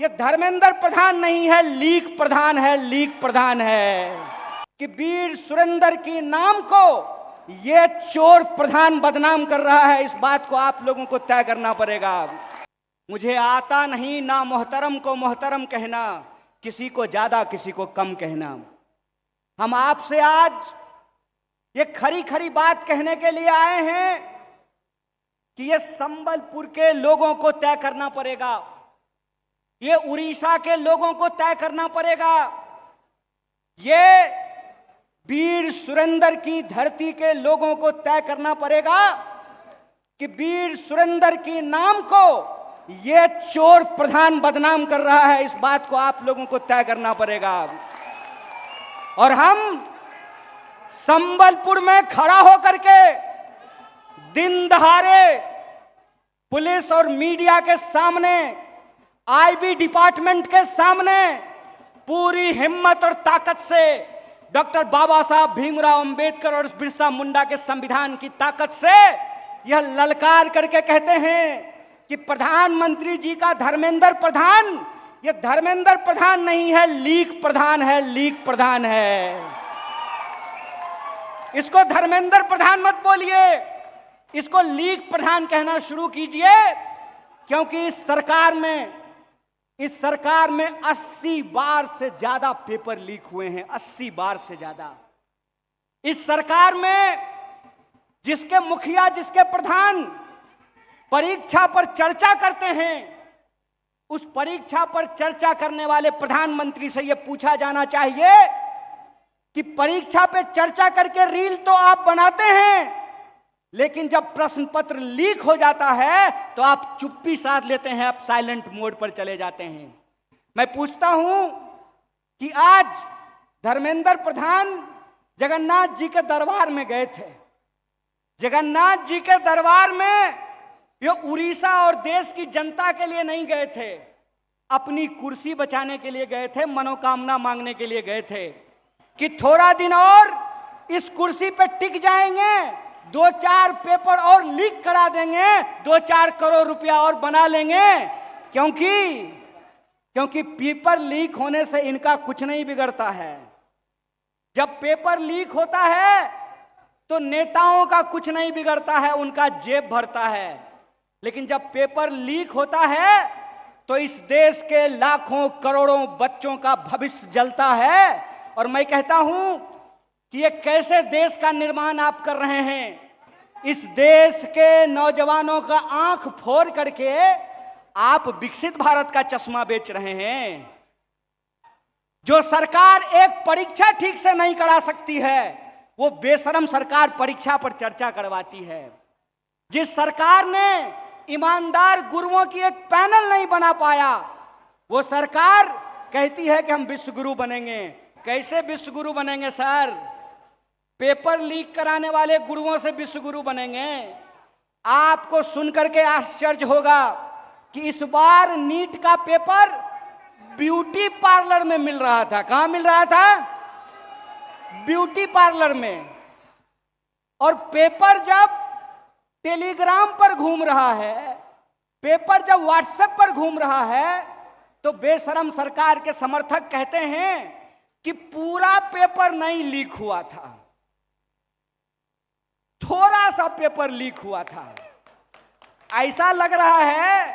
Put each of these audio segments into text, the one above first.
ये धर्मेंद्र प्रधान नहीं है, लीक प्रधान है, लीक प्रधान है कि वीर सुरेंद्र की नाम को ये चोर प्रधान बदनाम कर रहा है। इस बात को आप लोगों को तय करना पड़ेगा। मुझे आता नहीं ना मोहतरम को मोहतरम कहना, किसी को ज्यादा किसी को कम कहना। हम आपसे आज ये खरी खरी बात कहने के लिए आए हैं कि ये संबलपुर के लोगों को तय करना पड़ेगा, ये उड़ीसा के लोगों को तय करना पड़ेगा, ये वीर सुरेंद्र की धरती के लोगों को तय करना पड़ेगा कि वीर सुरेंद्र की नाम को ये चोर प्रधान बदनाम कर रहा है। इस बात को आप लोगों को तय करना पड़ेगा। और हम संबलपुर में खड़ा होकर के दिन दहाड़े पुलिस और मीडिया के सामने, आईबी डिपार्टमेंट के सामने पूरी हिम्मत और ताकत से डॉक्टर बाबा साहब भीमराव अंबेडकर और बिरसा मुंडा के संविधान की ताकत से यह ललकार करके कहते हैं कि प्रधानमंत्री जी का धर्मेंद्र प्रधान, यह धर्मेंद्र प्रधान नहीं है, लीक प्रधान है, लीक प्रधान है। इसको धर्मेंद्र प्रधान मत बोलिए, इसको लीक प्रधान कहना शुरू कीजिए, क्योंकि इस सरकार में 80 बार से ज्यादा पेपर लीक हुए हैं, 80 बार से ज्यादा। इस सरकार में जिसके मुखिया, जिसके प्रधान परीक्षा पर चर्चा करते हैं, उस परीक्षा पर चर्चा करने वाले प्रधानमंत्री से यह पूछा जाना चाहिए कि परीक्षा पे चर्चा करके रील तो आप बनाते हैं, लेकिन जब प्रश्न पत्र लीक हो जाता है तो आप चुप्पी साध लेते हैं, आप साइलेंट मोड पर चले जाते हैं। मैं पूछता हूं कि आज धर्मेंद्र प्रधान जगन्नाथ जी के दरबार में गए थे। जगन्नाथ जी के दरबार में ये उड़ीसा और देश की जनता के लिए नहीं गए थे, अपनी कुर्सी बचाने के लिए गए थे, मनोकामना मांगने के लिए गए थे कि थोड़ा दिन और इस कुर्सी पे टिक जाएंगे, 2-4 पेपर और लीक करा देंगे, 2-4 करोड़ रुपया और बना लेंगे, क्योंकि पेपर लीक होने से इनका कुछ नहीं बिगड़ता है। जब पेपर लीक होता है तो नेताओं का कुछ नहीं बिगड़ता है, उनका जेब भरता है। लेकिन जब पेपर लीक होता है तो इस देश के लाखों करोड़ों बच्चों का भविष्य जलता है। और मैं कहता हूं कि ये कैसे देश का निर्माण आप कर रहे हैं। इस देश के नौजवानों का आंख फोड़ करके आप विकसित भारत का चश्मा बेच रहे हैं। जो सरकार एक परीक्षा ठीक से नहीं करा सकती है, वो बेशरम सरकार परीक्षा पर चर्चा करवाती है। जिस सरकार ने ईमानदार गुरुओं की एक पैनल नहीं बना पाया, वो सरकार कहती है कि हम विश्व गुरु बनेंगे। कैसे विश्व गुरु बनेंगे सर? पेपर लीक कराने वाले गुरुओं से विश्व गुरु बनेंगे? आपको सुनकर के आश्चर्य होगा कि इस बार नीट का पेपर ब्यूटी पार्लर में मिल रहा था। कहां मिल रहा था? ब्यूटी पार्लर में। और पेपर जब टेलीग्राम पर घूम रहा है, पेपर जब व्हाट्सएप पर घूम रहा है, तो बेशरम सरकार के समर्थक कहते हैं कि पूरा पेपर नहीं लीक हुआ था, थोड़ा सा पेपर लीक हुआ था। ऐसा लग रहा है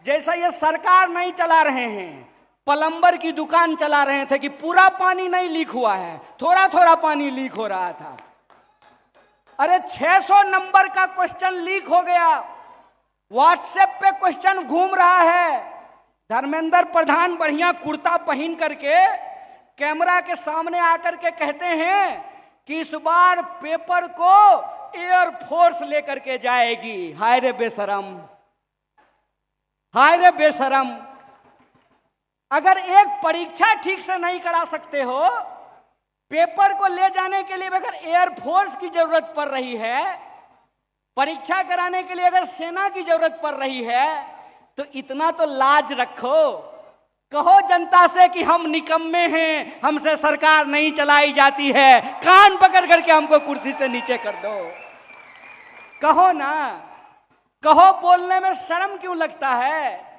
जैसा ये सरकार नहीं चला रहे हैं, प्लम्बर की दुकान चला रहे थे कि पूरा पानी नहीं लीक हुआ है, थोड़ा थोड़ा पानी लीक हो रहा था। अरे 600 नंबर का क्वेश्चन लीक हो गया, व्हाट्सएप पे क्वेश्चन घूम रहा है। धर्मेंद्र प्रधान बढ़िया कुर्ता पहन करके कैमरा के सामने आकर के कहते हैं कि इस बार पेपर को एयरफोर्स लेकर के जाएगी। हाय रे बेशरम, हाय रे बेशरम। अगर एक परीक्षा ठीक से नहीं करा सकते हो, पेपर को ले जाने के लिए अगर एयरफोर्स की जरूरत पड़ रही है, परीक्षा कराने के लिए अगर सेना की जरूरत पड़ रही है, तो इतना तो लाज रखो। कहो जनता से कि हम निकम्मे हैं, हमसे सरकार नहीं चलाई जाती है, कान पकड़ करके हमको कुर्सी से नीचे कर दो। कहो ना, कहो। बोलने में शर्म क्यों लगता है?